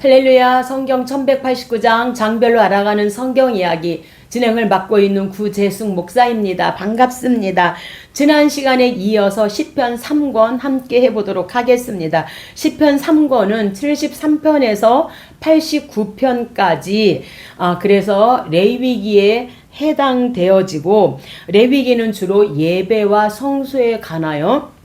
할렐루야. 성경 1189장 장별로 알아가는 성경 이야기 진행을 맡고 있는 구재숙 목사입니다. 반갑습니다. 지난 시간에 이어서 시편 3권 함께 해보도록 하겠습니다. 시편 3권은 73편에서 89편까지 그래서 레위기에 해당되어지고, 레위기는 주로 예배와 성수에 관하여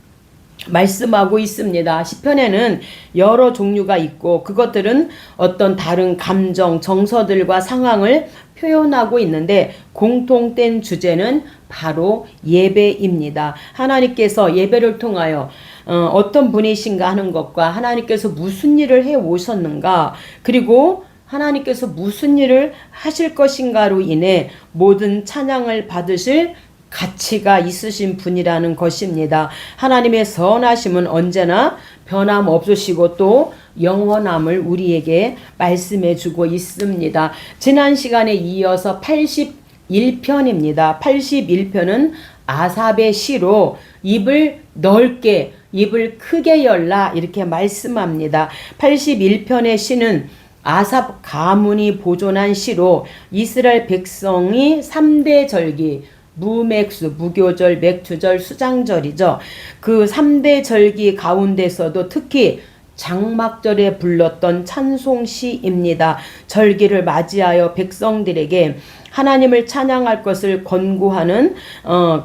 말씀하고 있습니다. 시편에는 여러 종류가 있고 그것들은 어떤 다른 감정, 정서들과 상황을 표현하고 있는데 공통된 주제는 바로 예배입니다. 하나님께서 예배를 통하여 어떤 분이신가 하는 것과 하나님께서 무슨 일을 해 오셨는가, 그리고 하나님께서 무슨 일을 하실 것인가로 인해 모든 찬양을 받으실 가치가 있으신 분이라는 것입니다. 하나님의 선하심은 언제나 변함없으시고 또 영원함을 우리에게 말씀해 주고 있습니다. 지난 시간에 이어서 81편입니다. 81편은 아삽의 시로 입을 넓게, 입을 크게 열라 이렇게 말씀합니다. 81편의 시는 아삽 가문이 보존한 시로 이스라엘 백성이 3대 절기, 무맥수, 무교절, 맥주절, 수장절이죠. 그 3대 절기 가운데서도 특히 장막절에 불렀던 찬송시입니다. 절기를 맞이하여 백성들에게 하나님을 찬양할 것을 권고하는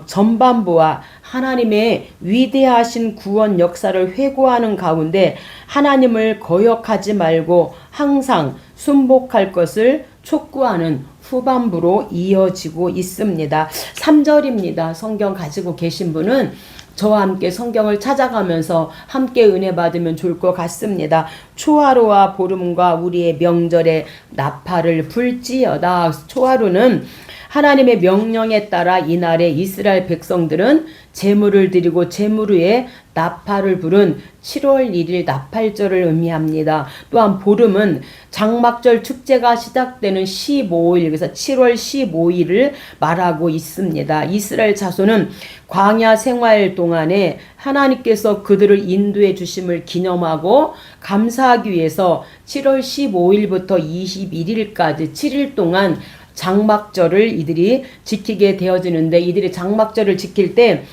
전반부와 하나님의 위대하신 구원 역사를 회고하는 가운데 하나님을 거역하지 말고 항상 순복할 것을 촉구하는 후반부로 이어지고 있습니다. 3절입니다. 성경 가지고 계신 분은 저와 함께 성경을 찾아가면서 함께 은혜 받으면 좋을 것 같습니다. 초하루와 보름과 우리의 명절에 나팔을 불지어다. 초하루는 하나님의 명령에 따라 이날에 이스라엘 백성들은 제물을 드리고 제물 위에 나팔을 부른 7월 1일 나팔절을 의미합니다. 또한 보름은 장막절 축제가 시작되는 15일, 그래서 7월 15일을 말하고 있습니다. 이스라엘 자손은 광야 생활 동안에 하나님께서 그들을 인도해 주심을 기념하고 감사하기 위해서 7월 15일부터 21일까지 7일 동안 장막절을 이들이 지키게 되어지는데, 이들이 장막절을 지킬 때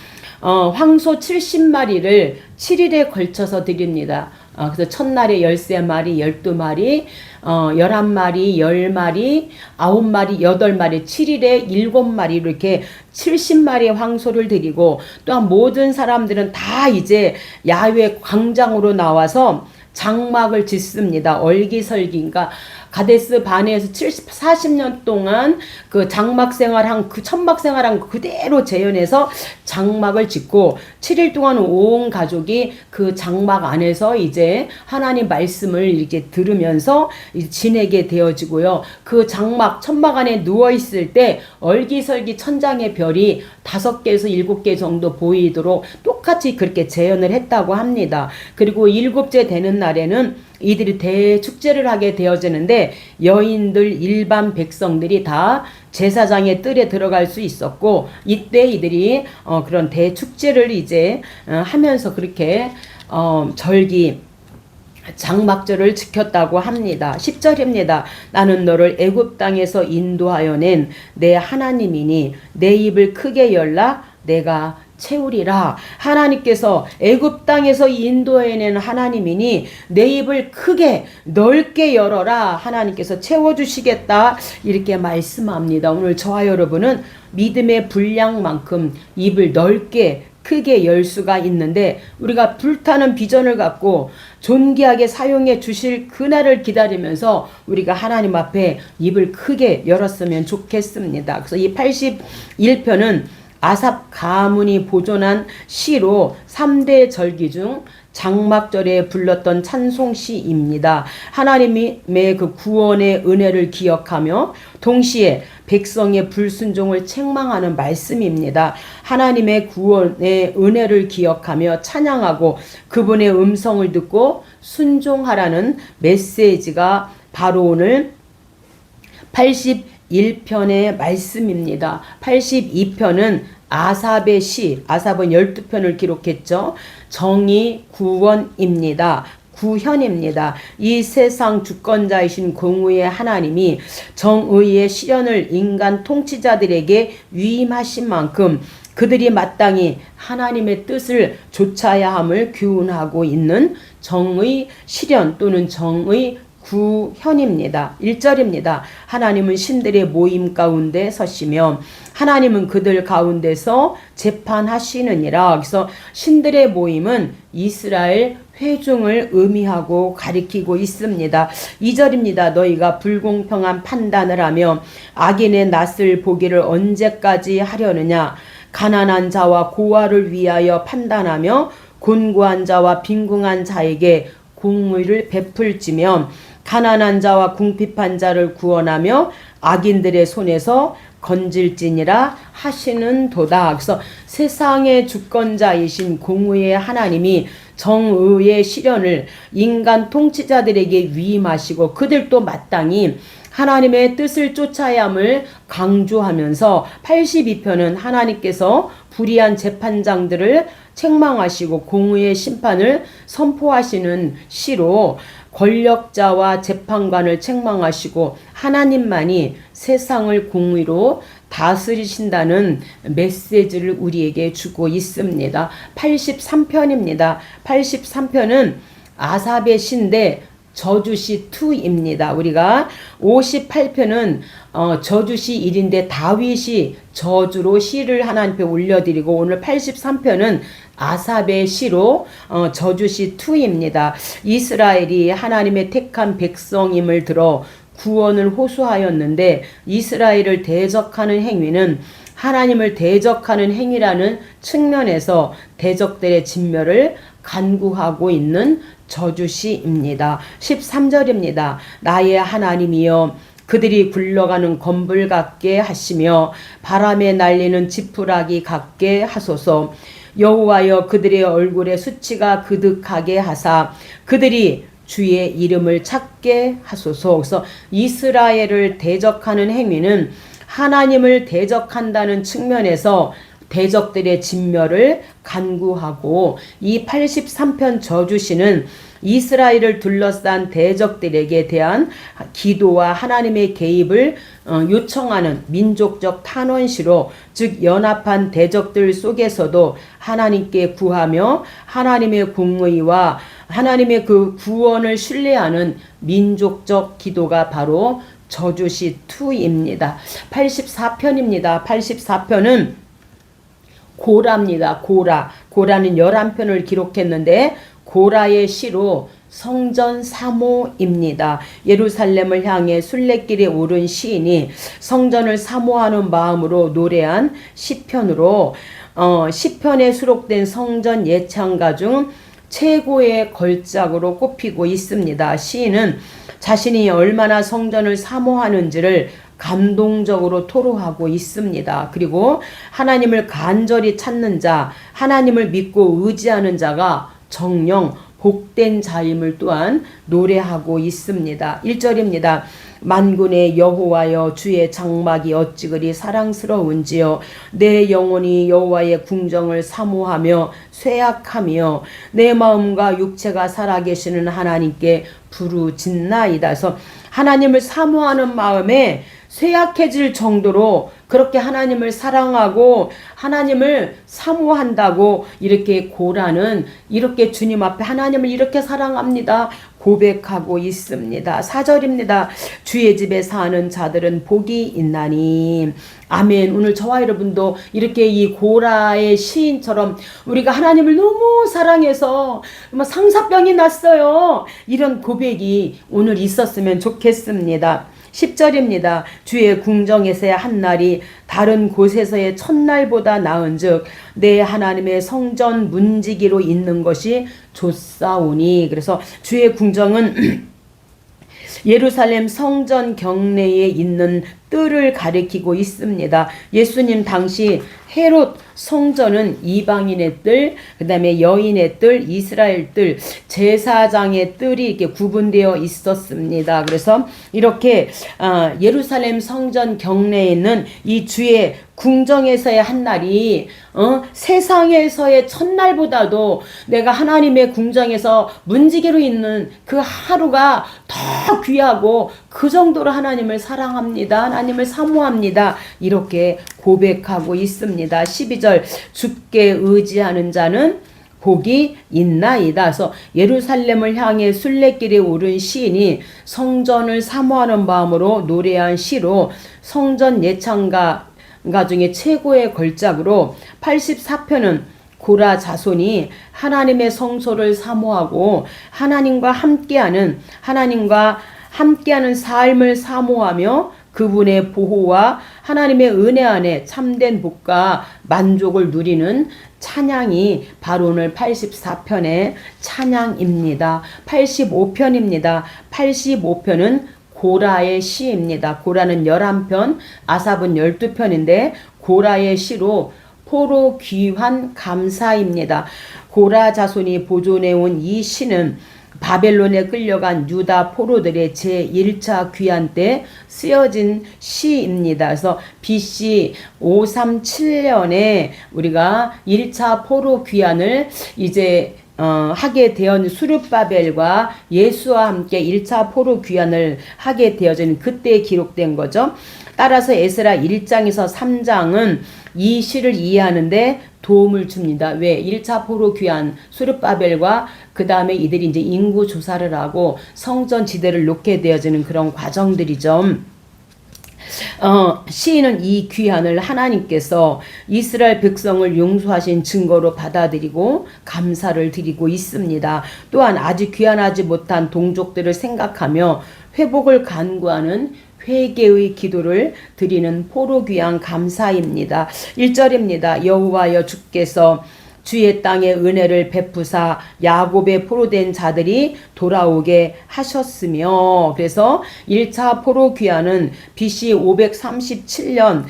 황소 70마리를 7일에 걸쳐서 드립니다. 그래서 첫날에 13마리, 12마리, 11마리, 10마리, 9마리, 8마리, 7일에 7마리 이렇게 70마리의 황소를 드리고, 또한 모든 사람들은 다 이제 야외 광장으로 나와서 장막을 짓습니다. 얼기설기인가 가데스 바네에서 40년 동안 그 장막 생활한, 그 천막 생활한 그대로 재현해서 장막을 짓고 7일 동안 온 가족이 그 장막 안에서 이제 하나님 말씀을 이렇게 들으면서 지내게 되어지고요. 그 장막, 천막 안에 누워있을 때 얼기설기 천장의 별이 5개에서 7개 정도 보이도록 똑같이 그렇게 재현을 했다고 합니다. 그리고 7째 되는 날에는 이들이 대축제를 하게 되어지는데 여인들, 일반 백성들이 다 제사장의 뜰에 들어갈 수 있었고, 이때 이들이 그런 대축제를 이제 하면서 그렇게 절기 장막절을 지켰다고 합니다. 10절입니다. 나는 너를 애굽 땅에서 인도하여 낸 내 하나님이니 내 입을 크게 열라 내가 채우리라. 하나님께서 애굽 땅에서 인도해낸 하나님이니 내 입을 크게 넓게 열어라. 하나님께서 채워주시겠다 이렇게 말씀합니다. 오늘 저와 여러분은 믿음의 분량만큼 입을 넓게 크게 열 수가 있는데, 우리가 불타는 비전을 갖고 존귀하게 사용해 주실 그날을 기다리면서 우리가 하나님 앞에 입을 크게 열었으면 좋겠습니다. 그래서 이 81편은 아삽 가문이 보존한 시로 3대 절기 중 장막절에 불렀던 찬송시입니다. 하나님의 그 구원의 은혜를 기억하며 동시에 백성의 불순종을 책망하는 말씀입니다. 하나님의 구원의 은혜를 기억하며 찬양하고 그분의 음성을 듣고 순종하라는 메시지가 바로 오늘 81편의 말씀입니다. 82편은 아삽의 시, 아삽은 12편을 기록했죠. 정의 구원입니다. 구현입니다. 이 세상 주권자이신 공의의 하나님이 정의의 시련을 인간 통치자들에게 위임하신 만큼 그들이 마땅히 하나님의 뜻을 좇아야 함을 교훈하고 있는 정의 실현 또는 정의 구현입니다. 1절입니다. 하나님은 신들의 모임 가운데 서시며 하나님은 그들 가운데서 재판하시느니라. 그래서 신들의 모임은 이스라엘 회중을 의미하고 가리키고 있습니다. 2절입니다. 너희가 불공평한 판단을 하며 악인의 낯을 보기를 언제까지 하려느냐. 가난한 자와 고아를 위하여 판단하며 곤고한 자와 빈궁한 자에게 공의를 베풀지며 가난한 자와 궁핍한 자를 구원하며 악인들의 손에서 건질지니라 하시는 도다. 그래서 세상의 주권자이신 공의의 하나님이 정의의 시련을 인간 통치자들에게 위임하시고 그들도 마땅히 하나님의 뜻을 쫓아야 함을 강조하면서 82편은 하나님께서 불의한 재판장들을 책망하시고 공의의 심판을 선포하시는 시로 권력자와 재판관을 책망하시고 하나님만이 세상을 공의로 다스리신다는 메시지를 우리에게 주고 있습니다. 83편입니다. 83편은 아삽의 시인데 저주시 2입니다. 우리가 58편은 저주시 1인데 다윗이 저주로 시를 하나님 앞에 올려드리고 오늘 83편은 아삽의 시로 저주시 2입니다. 이스라엘이 하나님의 택한 백성임을 들어 구원을 호소하였는데 이스라엘을 대적하는 행위는 하나님을 대적하는 행위라는 측면에서 대적들의 진멸을 간구하고 있는 저주시입니다. 13절입니다. 나의 하나님이여 그들이 굴러가는 건불 같게 하시며 바람에 날리는 지푸라기 같게 하소서. 여호와여 그들의 얼굴에 수치가 그득하게 하사 그들이 주의 이름을 찾게 하소서. 그래서 이스라엘을 대적하는 행위는 하나님을 대적한다는 측면에서 대적들의 진멸을 간구하고 이 83편 저주시는 이스라엘을 둘러싼 대적들에게 대한 기도와 하나님의 개입을 요청하는 민족적 탄원시로 즉 연합한 대적들 속에서도 하나님께 구하며 하나님의 공의와 하나님의 그 구원을 신뢰하는 민족적 기도가 바로 저주시 2입니다. 84편입니다. 84편은 고라입니다. 고라는 11편을 기록했는데 고라의 시로 성전 사모입니다. 예루살렘을 향해 순례길에 오른 시인이 성전을 사모하는 마음으로 노래한 시편으로 시편에 수록된 성전 예찬가 중 최고의 걸작으로 꼽히고 있습니다. 시인은 자신이 얼마나 성전을 사모하는지를 감동적으로 토로하고 있습니다. 그리고 하나님을 간절히 찾는 자, 하나님을 믿고 의지하는 자가 정령 복된 자임을 또한 노래하고 있습니다. 1절입니다. 만군의 여호와여 주의 장막이 어찌 그리 사랑스러운지요. 내 영혼이 여호와의 궁정을 사모하며 쇠약하며 내 마음과 육체가 살아계시는 하나님께 부르짖나이다. 그래서 하나님을 사모하는 마음에 쇠약해질 정도로 그렇게 하나님을 사랑하고 하나님을 사모한다고 이렇게 고라는 이렇게 주님 앞에 하나님을 이렇게 사랑합니다 고백하고 있습니다. 4절입니다. 주의 집에 사는 자들은 복이 있나니. 아멘. 오늘 저와 여러분도 이렇게 이 고라의 시인처럼 우리가 하나님을 너무 사랑해서 상사병이 났어요. 이런 고백이 오늘 있었으면 좋겠습니다. 10절입니다. 주의 궁정에서의 한날이 다른 곳에서의 첫날보다 나은즉 내 하나님의 성전 문지기로 있는 것이 좋사오니. 그래서 주의 궁정은 예루살렘 성전 경내에 있는 뜰을 가리키고 있습니다. 예수님 당시 헤롯 성전은 이방인의 뜰, 그 다음에 여인의 뜰, 이스라엘 뜰, 제사장의 뜰이 이렇게 구분되어 있었습니다. 그래서 이렇게 예루살렘 성전 경내에 있는 이 주의 궁정에서의 한 날이 세상에서의 첫날보다도 내가 하나님의 궁정에서 문지기로 있는 그 하루가 더 귀하고 그 정도로 하나님을 사랑합니다. 하나님을 사모합니다. 이렇게 고백하고 있습니다. 12절 주께 의지하는 자는 복이 있나이다. 그래서 예루살렘을 향해 순례길에 오른 시인이 성전을 사모하는 마음으로 노래한 시로 성전 예찬가 중에 최고의 걸작으로 84편은 고라 자손이 하나님의 성소를 사모하고 하나님과 함께하는 삶을 사모하며 그분의 보호와 하나님의 은혜 안에 참된 복과 만족을 누리는 찬양이 바로 오늘 84편의 찬양입니다. 85편입니다. 85편은 고라의 시입니다. 고라는 11편, 아삽은 12편인데 고라의 시로 포로 귀환 감사입니다. 고라 자손이 보존해온 이 시는 바벨론에 끌려간 유다 포로들의 제1차 귀환 때 쓰여진 시입니다. 그래서 BC 537년에 우리가 1차 포로 귀환을 이제 하게 되었는 수르바벨과 예수와 함께 1차 포로 귀환을 하게 되어진 그때 기록된 거죠. 따라서 에스라 1장에서 3장은 이 시를 이해하는데 도움을 줍니다. 왜? 1차 포로 귀환 수르바벨과 그 다음에 이들이 이제 인구 조사를 하고 성전 지대를 놓게 되어지는 그런 과정들이죠. 시인은 이 귀환을 하나님께서 이스라엘 백성을 용서하신 증거로 받아들이고 감사를 드리고 있습니다. 또한 아직 귀환하지 못한 동족들을 생각하며 회복을 간구하는 회개의 기도를 드리는 포로 귀환 감사입니다. 1절입니다. 여호와여 주께서 주의 땅에 은혜를 베푸사 야곱의 포로된 자들이 돌아오게 하셨으며, 그래서 1차 포로 귀환은 BC 537년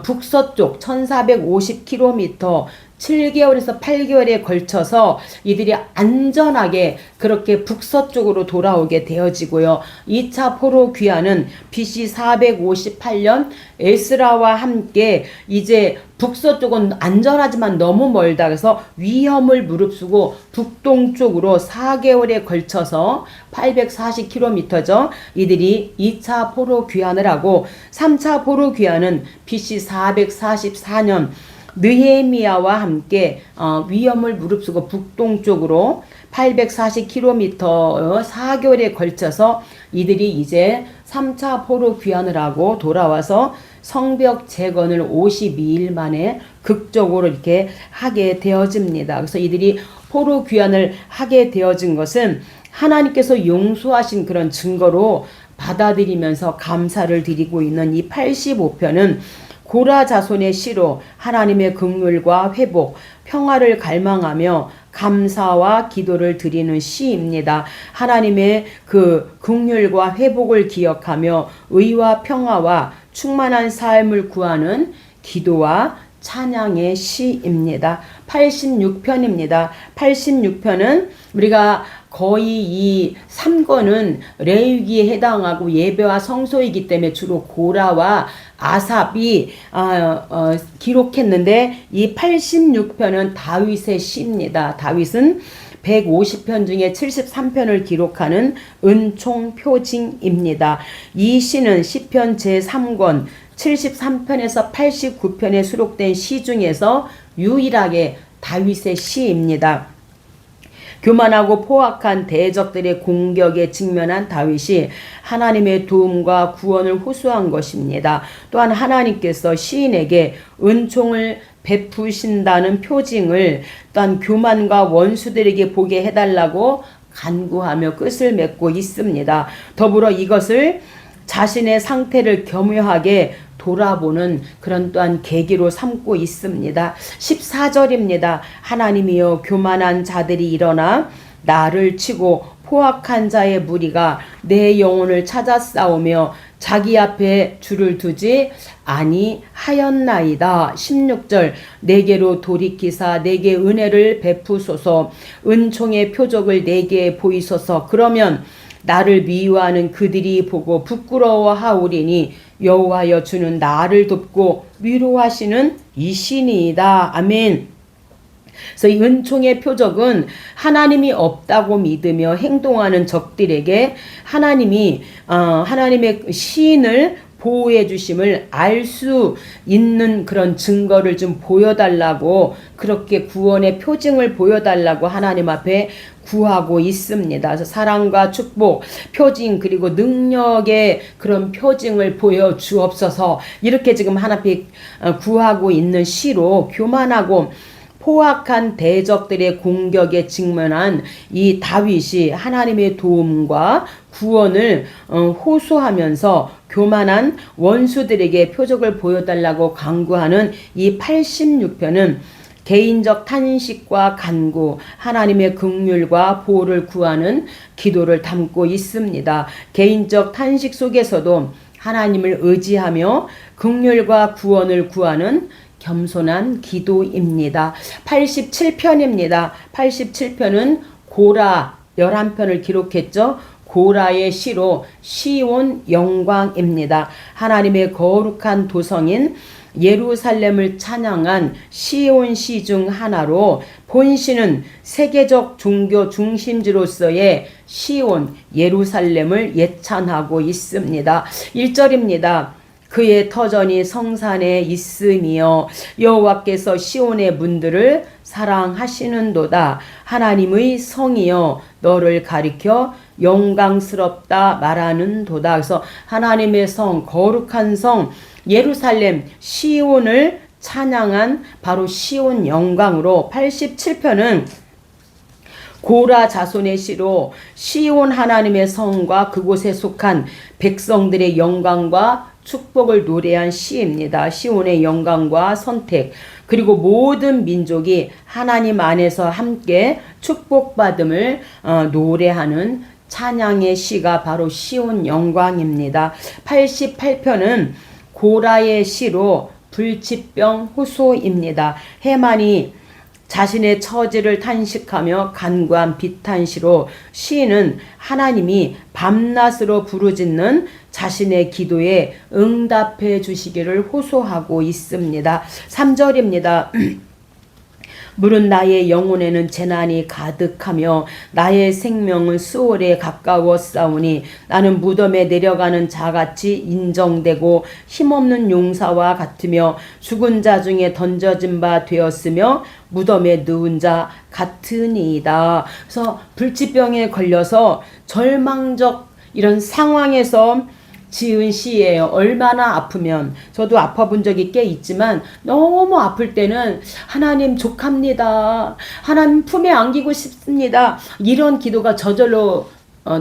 북서쪽 1450km 7개월에서 8개월에 걸쳐서 이들이 안전하게 그렇게 북서쪽으로 돌아오게 되어지고요. 2차 포로 귀환은 BC 458년 에스라와 함께 이제 북서쪽은 안전하지만 너무 멀다. 그래서 위험을 무릅쓰고 북동쪽으로 4개월에 걸쳐서 840km죠. 이들이 2차 포로 귀환을 하고 3차 포로 귀환은 BC 444년 느헤미야와 함께 위험을 무릅쓰고 북동쪽으로 840km 4개월에 걸쳐서 이들이 이제 3차 포로 귀환을 하고 돌아와서 성벽 재건을 52일 만에 극적으로 이렇게 하게 되어집니다. 그래서 이들이 포로 귀환을 하게 되어진 것은 하나님께서 용서하신 그런 증거로 받아들이면서 감사를 드리고 있는 이 85편은 고라 자손의 시로 하나님의 긍휼과 회복, 평화를 갈망하며 감사와 기도를 드리는 시입니다. 하나님의 그 긍휼과 회복을 기억하며 의와 평화와 충만한 삶을 구하는 기도와 찬양의 시입니다. 86편입니다. 86편은 우리가 거의 이 3권은 레위기에 해당하고 예배와 성소이기 때문에 주로 고라와 아삽이 기록했는데 이 86편은 다윗의 시입니다. 다윗은 150편 중에 73편을 기록하는 은총 표징입니다. 이 시는 시편 제3권 73편에서 89편에 수록된 시 중에서 유일하게 다윗의 시입니다. 교만하고 포악한 대적들의 공격에 직면한 다윗이 하나님의 도움과 구원을 호소한 것입니다. 또한 하나님께서 시인에게 은총을 베푸신다는 표징을 또한 교만과 원수들에게 보게 해달라고 간구하며 끝을 맺고 있습니다. 더불어 이것을 자신의 상태를 겸허하게 돌아보는 그런 또한 계기로 삼고 있습니다. 14절입니다. 하나님이여 교만한 자들이 일어나 나를 치고 포악한 자의 무리가 내 영혼을 찾아 싸우며 자기 앞에 줄을 두지 아니하였나이다. 16절 내게로 돌이키사 내게 은혜를 베푸소서 은총의 표적을 내게 보이소서. 그러면 나를 미워하는 그들이 보고 부끄러워하오리니 여호와여 주는 나를 돕고 위로하시는 이신이다. 아멘. 그래서 이 은총의 표적은 하나님이 없다고 믿으며 행동하는 적들에게 하나님이 하나님의 시인을 보호해 주심을 알 수 있는 그런 증거를 좀 보여달라고, 그렇게 구원의 표징을 보여달라고 하나님 앞에 구하고 있습니다. 그래서 사랑과 축복, 표징, 그리고 능력의 그런 표징을 보여주옵소서, 이렇게 지금 하나님 앞에 구하고 있는 시로 교만하고 포악한 대적들의 공격에 직면한 이 다윗이 하나님의 도움과 구원을 호소하면서 교만한 원수들에게 표적을 보여달라고 간구하는 이 86편은 개인적 탄식과 간구, 하나님의 긍휼과 보호를 구하는 기도를 담고 있습니다. 개인적 탄식 속에서도 하나님을 의지하며 긍휼과 구원을 구하는 겸손한 기도입니다. 87편입니다. 87편은 고라 11편을 기록했죠. 고라의 시로 시온 영광입니다. 하나님의 거룩한 도성인 예루살렘을 찬양한 시온 시 중 하나로 본시는 세계적 종교 중심지로서의 시온 예루살렘을 예찬하고 있습니다. 1절입니다. 그의 터전이 성산에 있으며 여호와께서 시온의 문들을 사랑하시는도다. 하나님의 성이여 너를 가리켜 영광스럽다 말하는도다. 그래서 하나님의 성, 거룩한 성 예루살렘 시온을 찬양한 바로 시온 영광으로 87편은 고라 자손의 시로 시온 하나님의 성과 그곳에 속한 백성들의 영광과 축복을 노래한 시입니다. 시온의 영광과 선택, 그리고 모든 민족이 하나님 안에서 함께 축복받음을 노래하는 찬양의 시가 바로 시온 영광입니다. 88편은 고라의 시로 불치병 호소입니다. 해만이 자신의 처지를 탄식하며 간구한 비탄시로 시인은 하나님이 밤낮으로 부르짖는 자신의 기도에 응답해 주시기를 호소하고 있습니다. 3절입니다. 물은 나의 영혼에는 재난이 가득하며 나의 생명은 수월에 가까웠사오니 나는 무덤에 내려가는 자같이 인정되고 힘없는 용사와 같으며 죽은 자 중에 던져진 바 되었으며 무덤에 누운 자 같으니이다. 그래서 불치병에 걸려서 절망적 이런 상황에서 지은 시예요. 얼마나 아프면, 저도 아파본 적이 꽤 있지만 너무 아플 때는 하나님 족합니다, 하나님 품에 안기고 싶습니다, 이런 기도가 저절로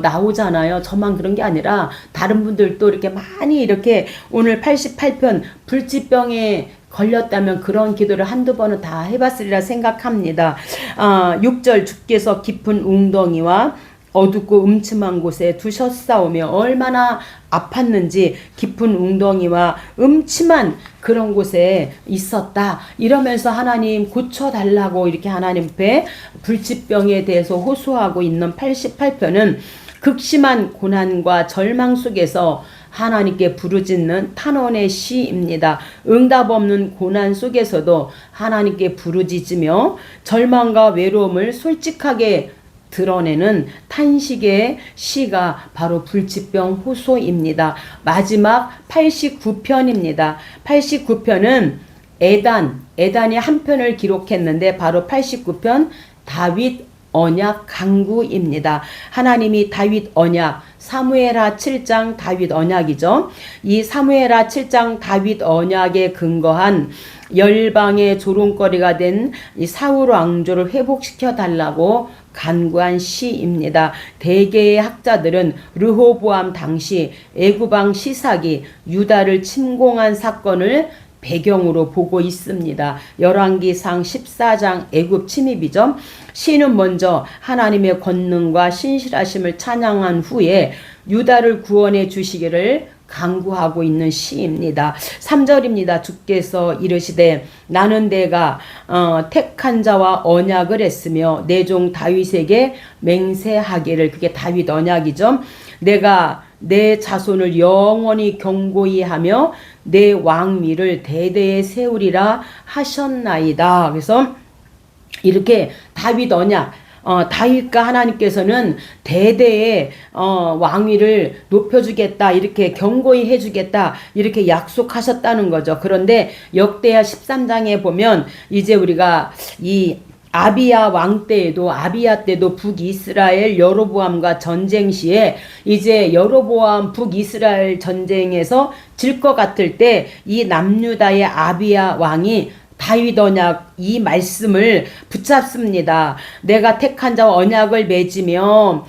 나오잖아요. 저만 그런 게 아니라 다른 분들도 이렇게 많이 이렇게 오늘 88편 불치병에 걸렸다면 그런 기도를 한두 번은 다 해봤으리라 생각합니다. 6절 주께서 깊은 웅덩이와 어둡고 음침한 곳에 두셨사오며, 얼마나 아팠는지 깊은 웅덩이와 음침한 그런 곳에 있었다 이러면서 하나님 고쳐달라고 이렇게 하나님 앞에 불치병에 대해서 호소하고 있는 88편은 극심한 고난과 절망 속에서 하나님께 부르짖는 탄원의 시입니다. 응답 없는 고난 속에서도 하나님께 부르짖으며 절망과 외로움을 솔직하게 드러내는 탄식의 시가 바로 불치병 호소입니다. 마지막 89편입니다. 89편은 에단이 한 편을 기록했는데 바로 89편 다윗 언약 강구입니다. 하나님이 다윗 언약, 사무엘하 7장 다윗 언약이죠. 이 사무엘하 7장 다윗 언약에 근거한 열방의 조롱거리가 된 이 사울 왕조를 회복시켜 달라고 간구한 시입니다. 대개의 학자들은 르호보암 당시 애굽왕 시삭이 유다를 침공한 사건을 배경으로 보고 있습니다. 열왕기상 14장 애굽 침입이죠. 시는 먼저 하나님의 권능과 신실하심을 찬양한 후에 유다를 구원해 주시기를 강구하고 있는 시입니다. 3절입니다. 주께서 이르시되 나는 내가 택한 자와 언약을 했으며 내 종 다윗에게 맹세하기를. 그게 다윗 언약이죠. 내가 내 자손을 영원히 경고히 하며 내 왕위를 대대에 세우리라 하셨나이다. 그래서 이렇게 다윗 언약, 다윗과 하나님께서는 대대의 왕위를 높여주겠다, 이렇게 경고히 해주겠다, 이렇게 약속하셨다는 거죠. 그런데 역대하 13장에 보면 이제 우리가 이 아비야 왕 때에도, 아비야 때도 북이스라엘 여로보암과 전쟁 시에 이제 여로보암 북이스라엘 전쟁에서 질 것 같을 때 이 남유다의 아비야 왕이 다윗 언약 이 말씀을 붙잡습니다. 내가 택한 자와 언약을 맺으며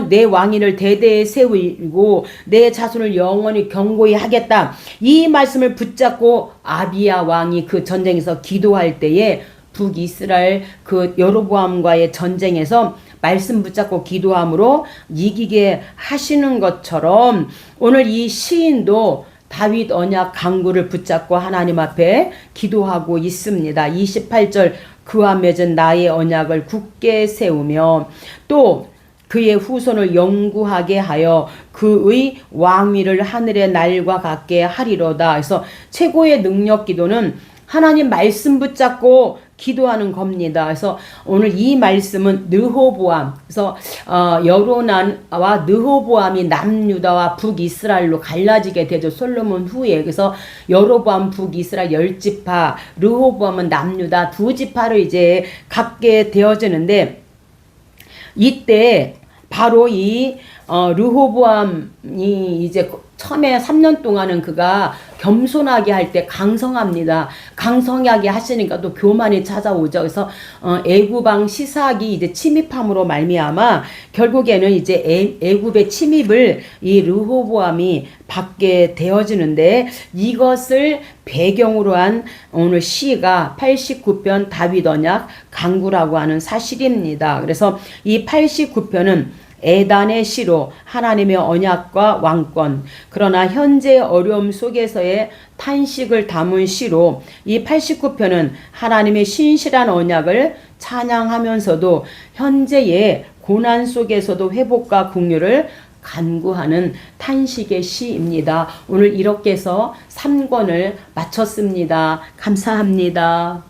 내 왕위를 대대에 세우고 내 자손을 영원히 경고히 하겠다. 이 말씀을 붙잡고 아비야 왕이 그 전쟁에서 기도할 때에 북이스라엘 그 여로보암과의 전쟁에서 말씀 붙잡고 기도함으로 이기게 하시는 것처럼 오늘 이 시인도 다윗 언약 강구를 붙잡고 하나님 앞에 기도하고 있습니다. 28절 그와 맺은 나의 언약을 굳게 세우며 또 그의 후손을 영구하게 하여 그의 왕위를 하늘의 날과 같게 하리로다. 그래서 최고의 능력 기도는 하나님 말씀 붙잡고 기도하는 겁니다. 그래서 오늘 이 말씀은 르호보암, 그래서 여로난과 르호보암이 남유다와 북이스라엘로 갈라지게 되죠. 솔로몬 후에. 그래서 여로보암 북이스라엘 10지파, 르호보암은 남유다 두 지파를 이제 갖게 되어지는데, 이때 바로 이 르호보암이 이제 처음에 3년 동안은 그가 겸손하게 할 때 강성합니다. 강성하게 하시니까 또 교만이 찾아오죠. 그래서 애굽왕 시삭이 이제 침입함으로 말미암아 결국에는 이제 애굽의 침입을 이 르호보암이 받게 되어지는데, 이것을 배경으로 한 오늘 시가 89편 다윗 언약 강구라고 하는 사실입니다. 그래서 이 89편은 애단의 시로 하나님의 언약과 왕권, 그러나 현재 어려움 속에서의 탄식을 담은 시로 이 89편은 하나님의 신실한 언약을 찬양하면서도 현재의 고난 속에서도 회복과 긍휼을 간구하는 탄식의 시입니다. 오늘 이렇게 해서 3권을 마쳤습니다. 감사합니다.